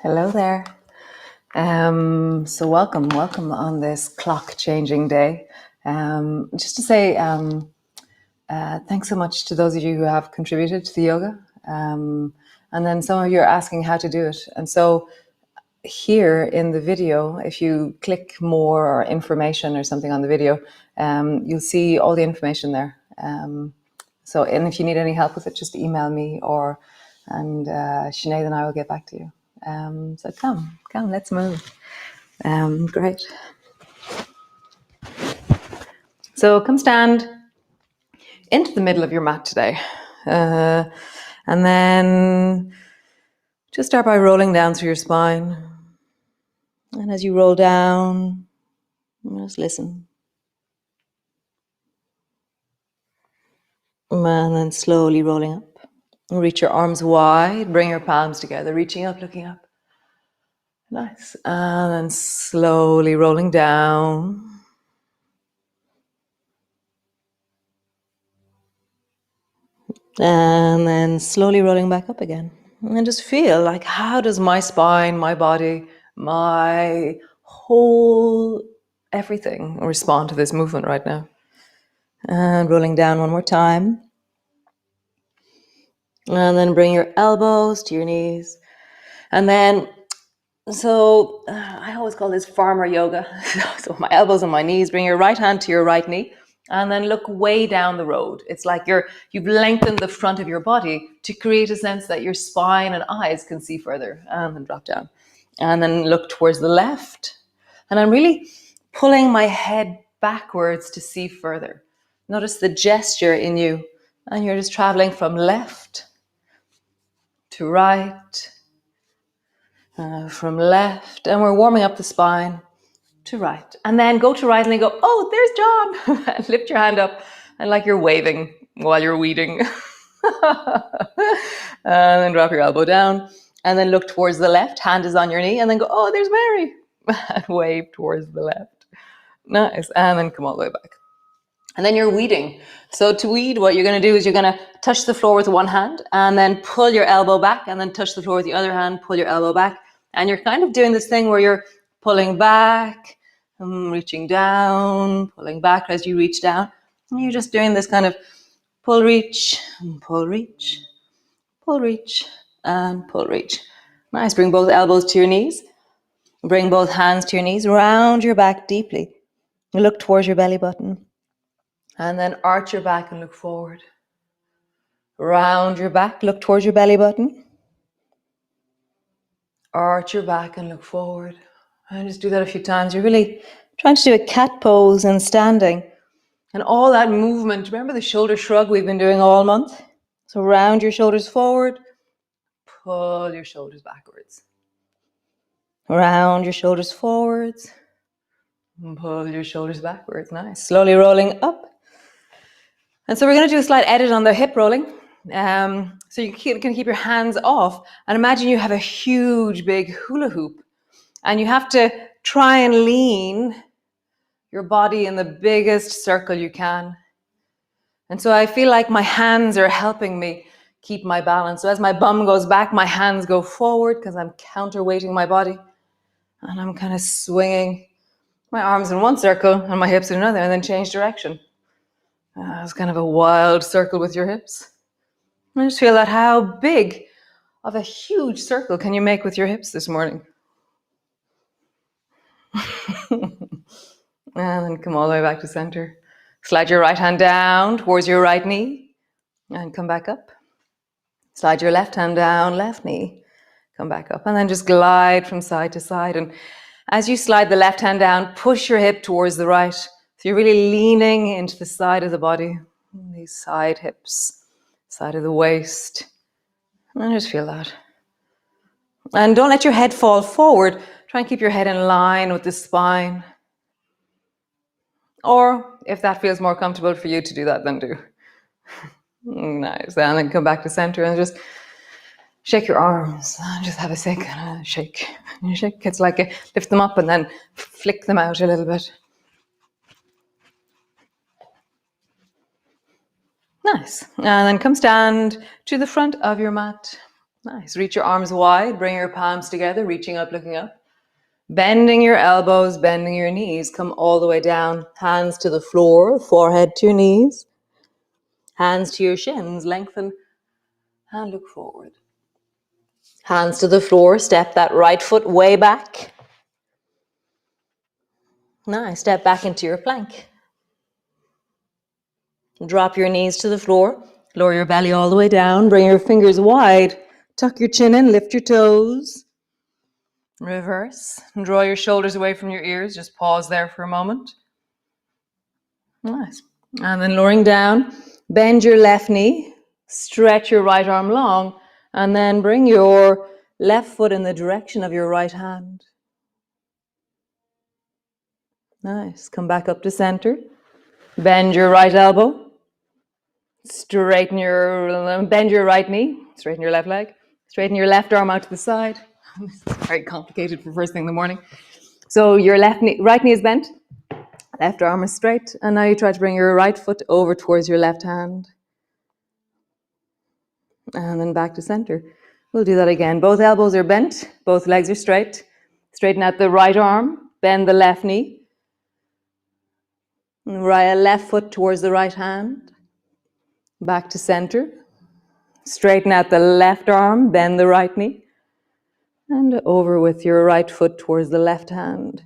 Hello there. So welcome on this clock-changing day. Just to say thanks so much to those of you who have contributed to the yoga. And then some of you are asking how to do it. And so here in the video, if you click more or information or something on the video, you'll see all the information there. And if you need any help with it, just email me and Sinead and I will get back to you. So come, let's move. Great. So come stand into the middle of your mat today. And then just start by rolling down through your spine. And as you roll down, just listen. And then slowly rolling up. Reach your arms wide, bring your palms together, reaching up, looking up. Nice. And then slowly rolling down. And then slowly rolling back up again. And just feel like, how does my spine, my body, my whole everything respond to this movement right now? And rolling down one more time. And then bring your elbows to your knees. And then, I always call this farmer yoga. So my elbows on my knees, bring your right hand to your right knee. And then look way down the road. It's like you've lengthened the front of your body to create a sense that your spine and eyes can see further. And then drop down. And then look towards the left. And I'm really pulling my head backwards to see further. Notice the gesture in you. And you're just traveling from left to right, from left. And we're warming up the spine. To right, and then go to right and then go, oh, there's John. And lift your hand up and like you're waving while you're weeding. And then drop your elbow down and then look towards the left, hand is on your knee, and then go, oh, there's Mary. And wave towards the left. Nice. And then come all the way back. And then you're weeding. So to weed, what you're going to do is you're going to touch the floor with one hand and then pull your elbow back and then touch the floor with the other hand, pull your elbow back. And you're kind of doing this thing where you're pulling back, reaching down, pulling back as you reach down. And you're just doing this kind of pull, reach, pull, reach, pull, reach, and pull, reach. Nice. Bring both elbows to your knees. Bring both hands to your knees. Round your back deeply. Look towards your belly button. And then arch your back and look forward. Round your back, look towards your belly button. Arch your back and look forward. And just do that a few times. You're really trying to do a cat pose and standing. And all that movement, remember the shoulder shrug we've been doing all month? So round your shoulders forward, pull your shoulders backwards. Round your shoulders forwards, and pull your shoulders backwards. Nice. Slowly rolling up. And so we're going to do a slight edit on the hip rolling. So you can keep your hands off. And imagine you have a huge, big hula hoop. And you have to try and lean your body in the biggest circle you can. And so I feel like my hands are helping me keep my balance. So as my bum goes back, my hands go forward because I'm counterweighting my body. And I'm kind of swinging my arms in one circle and my hips in another, and then change direction. It's kind of a wild circle with your hips. I just feel that how big of a huge circle can you make with your hips this morning? And then come all the way back to center. Slide your right hand down towards your right knee and come back up. Slide your left hand down, left knee, come back up. And then just glide from side to side. And as you slide the left hand down, push your hip towards the right. So you're really leaning into the side of the body. These side hips, side of the waist. And just feel that. And don't let your head fall forward. Try and keep your head in line with the spine. Or if that feels more comfortable for you to do that, then do. Nice. And then come back to center and just shake your arms. Just have a shake. You shake. It's like lift them up and then flick them out a little bit. Nice. And then come stand to the front of your mat. Nice. Reach your arms wide, bring your palms together, reaching up, looking up. Bending your elbows, bending your knees. Come all the way down. Hands to the floor, forehead to your knees. Hands to your shins, lengthen and look forward. Hands to the floor, step that right foot way back. Nice. Step back into your plank. Drop your knees to the floor. Lower your belly all the way down. Bring your fingers wide. Tuck your chin in, lift your toes. Reverse. And draw your shoulders away from your ears. Just pause there for a moment. Nice. And then lowering down, bend your left knee. Stretch your right arm long. And then bring your left foot in the direction of your right hand. Nice. Come back up to center. Bend your right elbow. Bend your right knee. Straighten your left leg. Straighten your left arm out to the side. This is very complicated for first thing in the morning. So your right knee is bent. Left arm is straight. And now you try to bring your right foot over towards your left hand. And then back to center. We'll do that again. Both elbows are bent. Both legs are straight. Straighten out the right arm. Bend the left knee. Left foot towards the right hand. Back to center. Straighten out the left arm. Bend the right knee. And over with your right foot towards the left hand.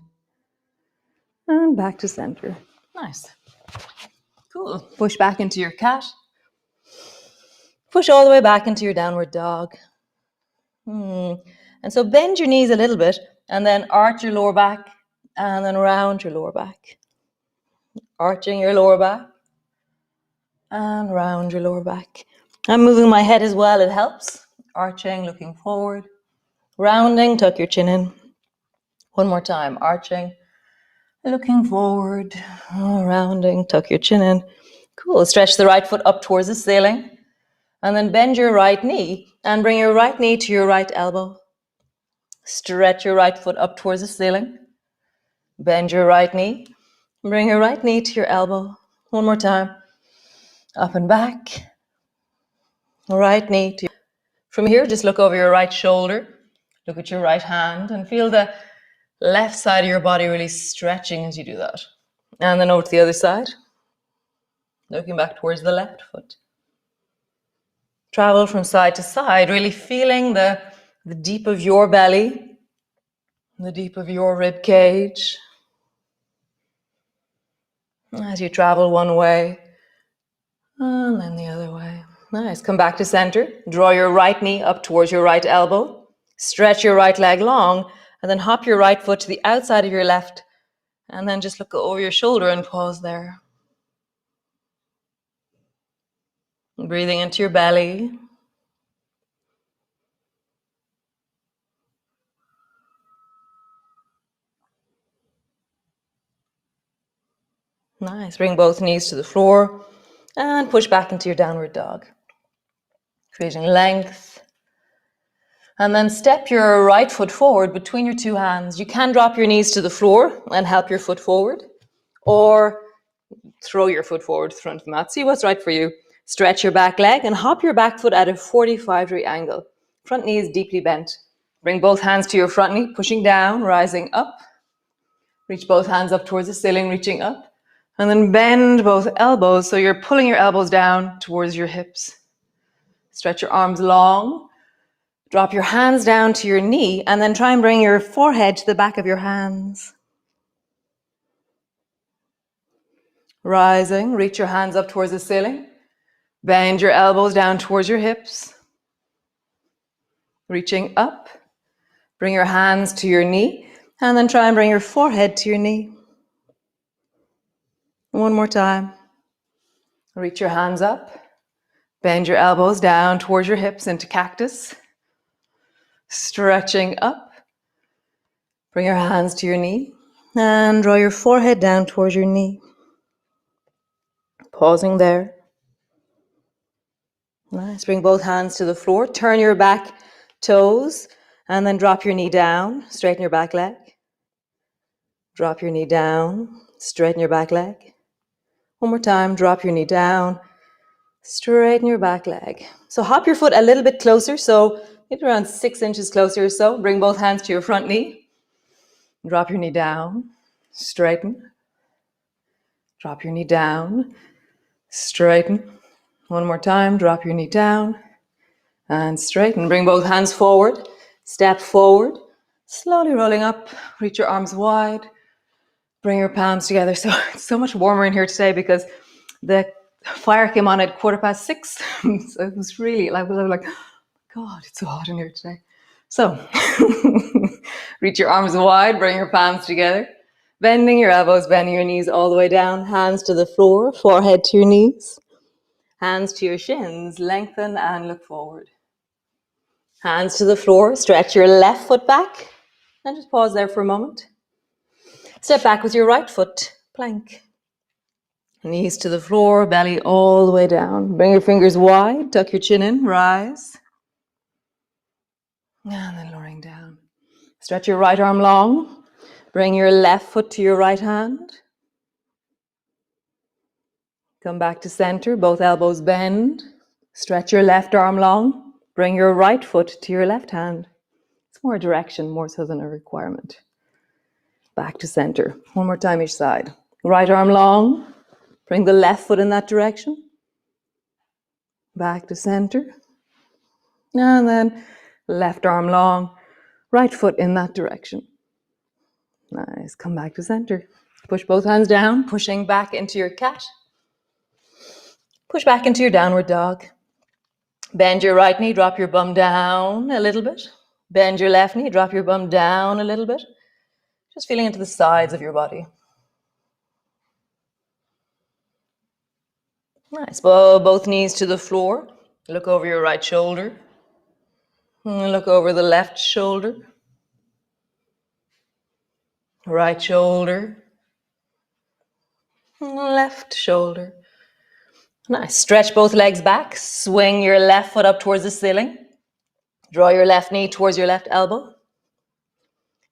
And back to center. Nice. Cool. Push back into your cat. Push all the way back into your downward dog. And so bend your knees a little bit and then arch your lower back and then round your lower back. Arching your lower back and round your lower back. I'm moving my head as well, it helps. Arching, looking forward. Rounding, tuck your chin in. One more time, arching, looking forward. Rounding, tuck your chin in. Cool, stretch the right foot up towards the ceiling. And then bend your right knee and bring your right knee to your right elbow. Stretch your right foot up towards the ceiling. Bend your right knee. Bring your right knee to your elbow. One more time. Up and back. Right knee to. From here, just look over your right shoulder. Look at your right hand and feel the left side of your body really stretching as you do that. And then over to the other side. Looking back towards the left foot. Travel from side to side, really feeling the deep of your belly, the deep of your rib cage. As you travel one way, and then the other way. Nice. Come back to center. Draw your right knee up towards your right elbow. Stretch your right leg long, and then hop your right foot to the outside of your left, and then just look over your shoulder and pause there. Breathing into your belly. Nice. Bring both knees to the floor and push back into your downward dog. Creating length. And then step your right foot forward between your two hands. You can drop your knees to the floor and help your foot forward, or throw your foot forward in front of the mat. See what's right for you. Stretch your back leg and hop your back foot at a 45-degree angle. Front knee is deeply bent. Bring both hands to your front knee, pushing down, rising up. Reach both hands up towards the ceiling, reaching up. And then bend both elbows so you're pulling your elbows down towards your hips. Stretch your arms long. Drop your hands down to your knee and then try and bring your forehead to the back of your hands. Rising, reach your hands up towards the ceiling. Bend your elbows down towards your hips. Reaching up. Bring your hands to your knee and then try and bring your forehead to your knee. One more time. Reach your hands up. Bend your elbows down towards your hips into cactus. Stretching up. Bring your hands to your knee and draw your forehead down towards your knee. Pausing there. Nice. Bring both hands to the floor. Turn your back toes and then drop your knee down. Straighten your back leg. Drop your knee down. Straighten your back leg. One more time. Drop your knee down. Straighten your back leg. So hop your foot a little bit closer. So Get around 6 inches closer or so. Bring both hands to your front knee. Drop your knee down. Straighten. Drop your knee down. Straighten. One more time. Drop your knee down. And straighten. Bring both hands forward. Step forward. Slowly rolling up. Reach your arms wide. Bring your palms together. So it's so much warmer in here today because the fire came on at 6:15. So it was really like, God, it's so hot in here today. So reach your arms wide, bring your palms together, bending your elbows, bending your knees all the way down, hands to the floor, forehead to your knees, hands to your shins, lengthen and look forward. Hands to the floor, stretch your left foot back, and just pause there for a moment. Step back with your right foot, plank. Knees to the floor, belly all the way down. Bring your fingers wide, tuck your chin in, rise. And then lowering down. Stretch your right arm long. Bring your left foot to your right hand. Come back to center, both elbows bend. Stretch your left arm long. Bring your right foot to your left hand. It's more direction, more so than a requirement. Back to center. One more time each side. Right arm long. Bring the left foot in that direction. Back to center. And then left arm long. Right foot in that direction. Nice. Come back to center. Push both hands down, pushing back into your cat. Push back into your downward dog. Bend your right knee, drop your bum down a little bit. Bend your left knee, drop your bum down a little bit. Just feeling into the sides of your body. Nice. Bow both knees to the floor. Look over your right shoulder. Look over the left shoulder. Right shoulder. Left shoulder. Nice. Stretch both legs back. Swing your left foot up towards the ceiling. Draw your left knee towards your left elbow.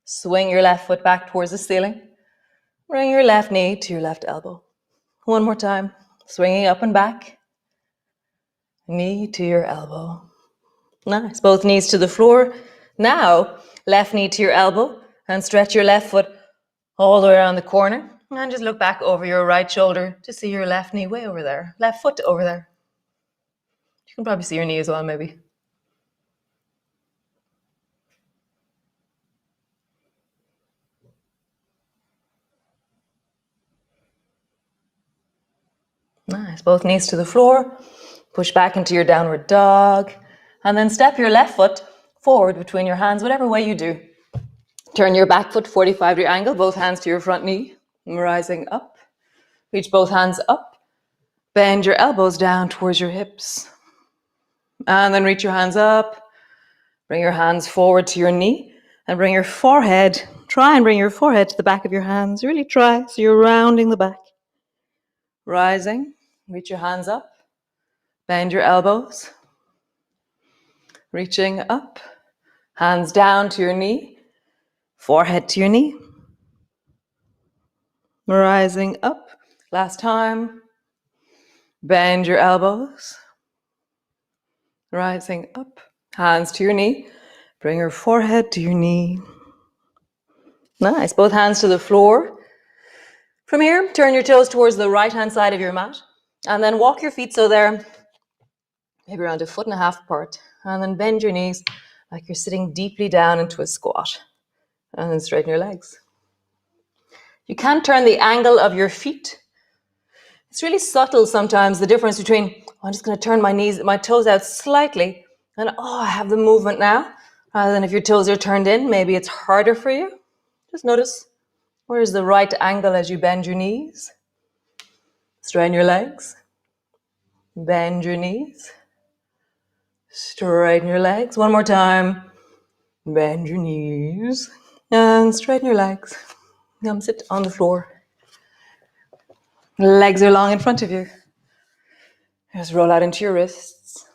Swing your left foot back towards the ceiling. Bring your left knee to your left elbow. One more time. Swinging up and back. Knee to your elbow. Nice. Both knees to the floor. Now, left knee to your elbow and stretch your left foot all the way around the corner. And just look back over your right shoulder to see your left knee way over there. Left foot over there. You can probably see your knee as well, maybe. Nice. Both knees to the floor. Push back into your downward dog. And then step your left foot forward between your hands, whatever way you do. Turn your back foot 45-degree angle, both hands to your front knee. Rising up. Reach both hands up. Bend your elbows down towards your hips. And then reach your hands up. Bring your hands forward to your knee. And bring your forehead, try and bring your forehead to the back of your hands. Really try, so you're rounding the back. Rising. Reach your hands up. Bend your elbows. Reaching up. Hands down to your knee. Forehead to your knee. Rising up. Last time. Bend your elbows. Rising up. Hands to your knee. Bring your forehead to your knee. Nice. Both hands to the floor. From here, turn your toes towards the right-hand side of your mat. And then walk your feet so they're maybe around 1.5 feet apart. And then bend your knees like you're sitting deeply down into a squat. And then straighten your legs. You can turn the angle of your feet. It's really subtle sometimes, the difference between, I'm just going to turn my toes out slightly, and I have the movement now. Rather than if your toes are turned in, maybe it's harder for you. Just notice, where is the right angle as you bend your knees? Straighten your legs. Bend your knees. Straighten your legs. One more time. Bend your knees. And straighten your legs. Come sit on the floor. Legs are long in front of you. Just roll out into your wrists.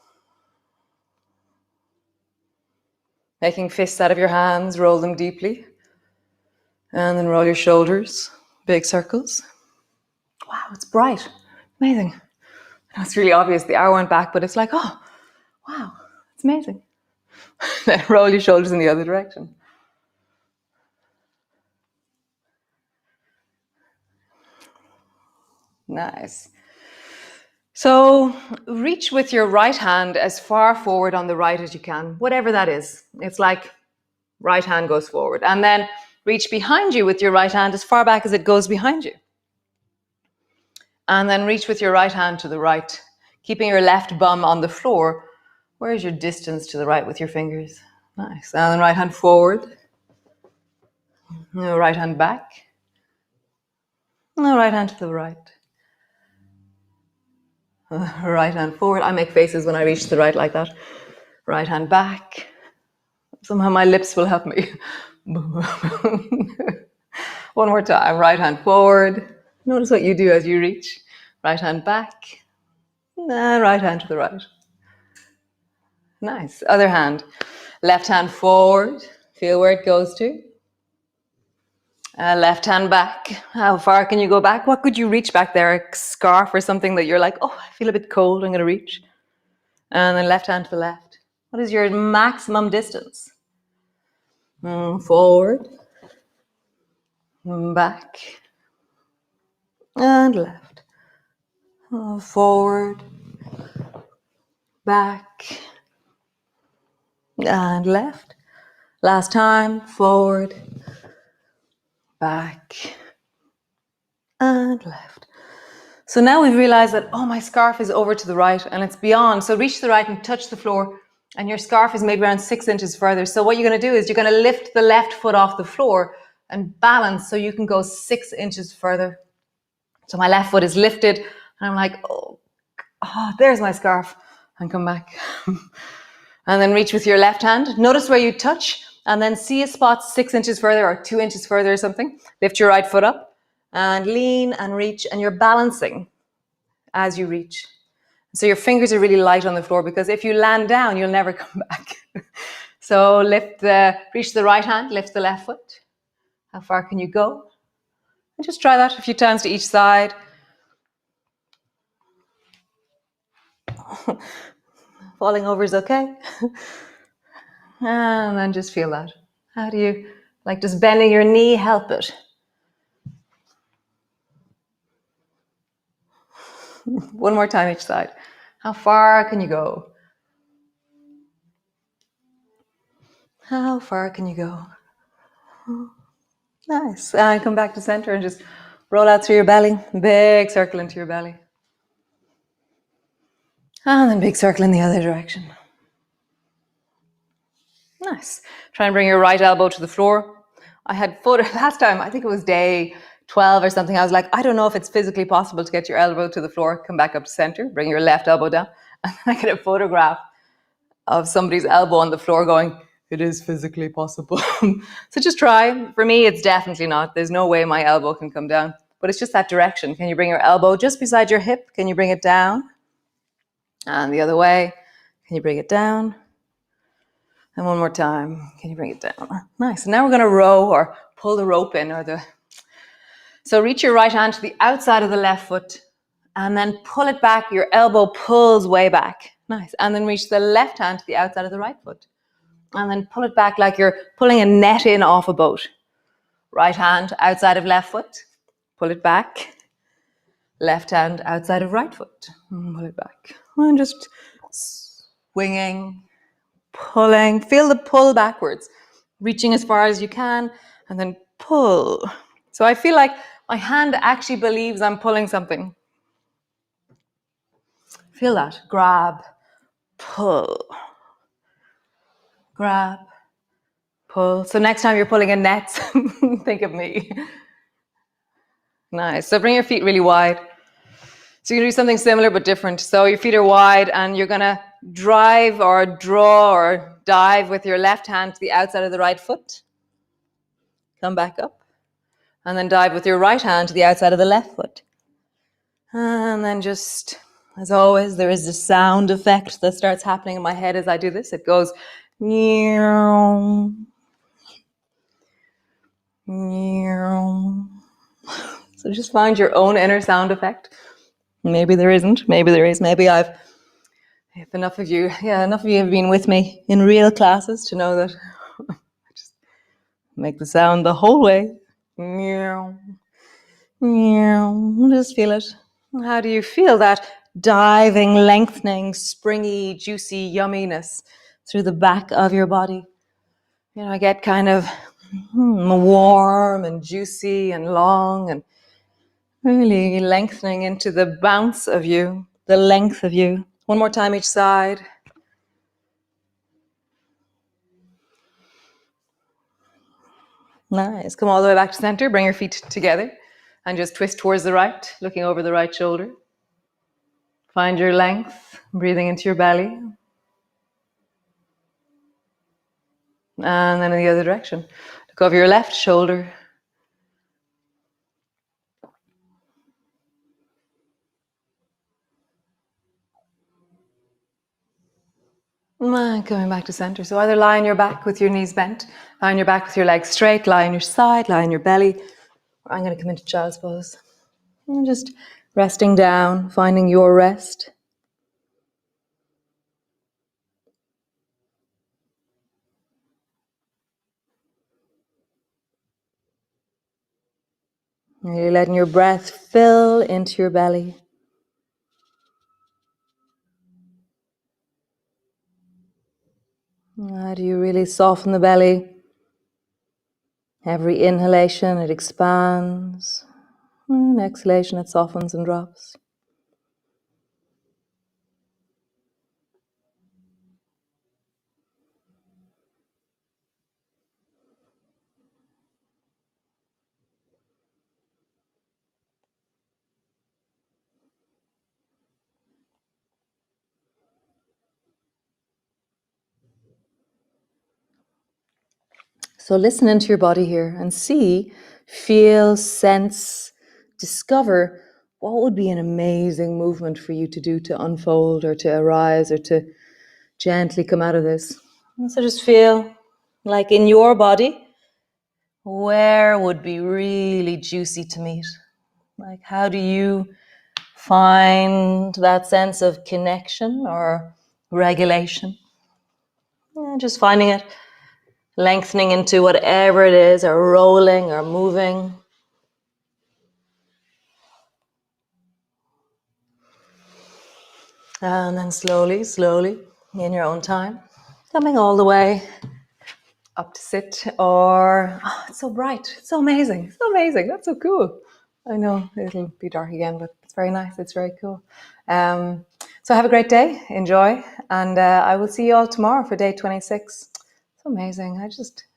Making fists out of your hands, roll them deeply. And then roll your shoulders, big circles. Wow, it's bright. Amazing. It's really obvious the hour went back, but it's like, oh, wow, it's amazing. Then roll your shoulders in the other direction. Nice. So reach with your right hand as far forward on the right as you can, whatever that is. It's like right hand goes forward. And then reach behind you with your right hand as far back as it goes behind you. And then reach with your right hand to the right, keeping your left bum on the floor. Where is your distance to the right with your fingers? Nice. And then right hand forward. Right hand back. Right hand to the right. Right hand forward. I make faces when I reach to the right like that. Right hand back. Somehow my lips will help me. One more time. Right hand forward. Notice what you do as you reach. Right hand back. And right hand to the right. Nice. Other hand. Left hand forward. Feel where it goes to. Left hand back. How far can you go back? What could you reach back there? A scarf or something that you're like, oh, I feel a bit cold. I'm going to reach. And then left hand to the left. What is your maximum distance? Forward. Back. And left. Forward. Back. And left. Last time. Forward. Back. And left. So now we've realized that, oh, my scarf is over to the right and it's beyond. So reach to the right and touch the floor, and your scarf is maybe around 6 inches further. So what you're going to do is you're going to lift the left foot off the floor and balance so you can go 6 inches further. So my left foot is lifted and I'm like, oh, there's my scarf, and come back. And then reach with your left hand. Notice where you touch and then see a spot 6 inches further or 2 inches further or something. Lift your right foot up. And lean and reach, and you're balancing as you reach. So your fingers are really light on the floor, because if you land down, you'll never come back. So reach the right hand, lift the left foot. How far can you go? And just try that a few times to each side. Falling over is okay. And then just feel that. How do you, like, does bending your knee help it? One more time each side. How far can you go? How far can you go? Nice. And come back to center and just roll out through your belly. Big circle into your belly. And then big circle in the other direction. Nice. Try and bring your right elbow to the floor. I had last time, I think it was day 12 or something, I was like, I don't know if it's physically possible to get your elbow to the floor. Come back up to center, bring your left elbow down. And then I get a photograph of somebody's elbow on the floor going, it is physically possible. So just try. For me, it's definitely not. There's no way my elbow can come down, but it's just that direction. Can you bring your elbow just beside your hip? Can you bring it down? And the other way. Can you bring it down? And one more time. Can you bring it down? Nice. And now we're going to row or pull the rope in, so reach your right hand to the outside of the left foot and then pull it back. Your elbow pulls way back. Nice. And then reach the left hand to the outside of the right foot. And then pull it back like you're pulling a net in off a boat. Right hand outside of left foot. Pull it back. Left hand outside of right foot. Pull it back. And just swinging, pulling. Feel the pull backwards. Reaching as far as you can and then pull. So I feel like my hand actually believes I'm pulling something. Feel that. Grab, pull. Grab, pull. So next time you're pulling in nets, think of me. Nice. So bring your feet really wide. So you're going to do something similar but different. So your feet are wide and you're going to drive or draw or dive with your left hand to the outside of the right foot. Come back up. And then dive with your right hand to the outside of the left foot. And then just, as always, there is the sound effect that starts happening in my head as I do this. It goes, meow, meow. So just find your own inner sound effect. Maybe there isn't, maybe there is. Maybe I've If enough of you have been with me in real classes to know that I just make the sound the whole way. Meow. Meow. Just feel it. How do you feel that diving, lengthening, springy, juicy yumminess through the back of your body? You know, I get kind of warm and juicy and long and really lengthening into the bounce of you, the length of you. One more time each side. Nice. Come all the way back to center. Bring your feet together and just twist towards the right, looking over the right shoulder. Find your length, breathing into your belly. And then in the other direction. Look over your left shoulder. And coming back to center. So either lie on your back with your knees bent, lie on your back with your legs straight, lie on your side, lie on your belly. Or I'm going to come into child's pose. And just resting down, finding your rest. And you're letting your breath fill into your belly. How do you really soften the belly? Every inhalation, it expands. And exhalation, it softens and drops. So listen into your body here and see, feel, sense, discover what would be an amazing movement for you to do, to unfold or to arise or to gently come out of this. And so just feel like in your body, where would be really juicy to meet? Like how do you find that sense of connection or regulation? Yeah, just finding it. Lengthening into whatever it is, or rolling or moving. And then slowly, in your own time, coming all the way up to sit or, oh, it's so bright, it's so amazing, that's so cool. I know it'll be dark again, but it's very nice, it's very cool. So have a great day, enjoy, and I will see you all tomorrow for day 26. It's amazing,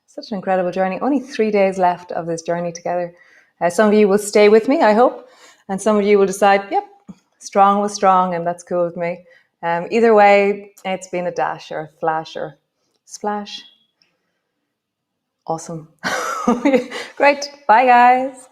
such an incredible journey. Only 3 days left of this journey together. Some of you will stay with me, I hope, and some of you will decide, yep, strong was strong, and that's cool with me. Either way, it's been a dash or a flash or splash. Awesome. Great. Bye, guys.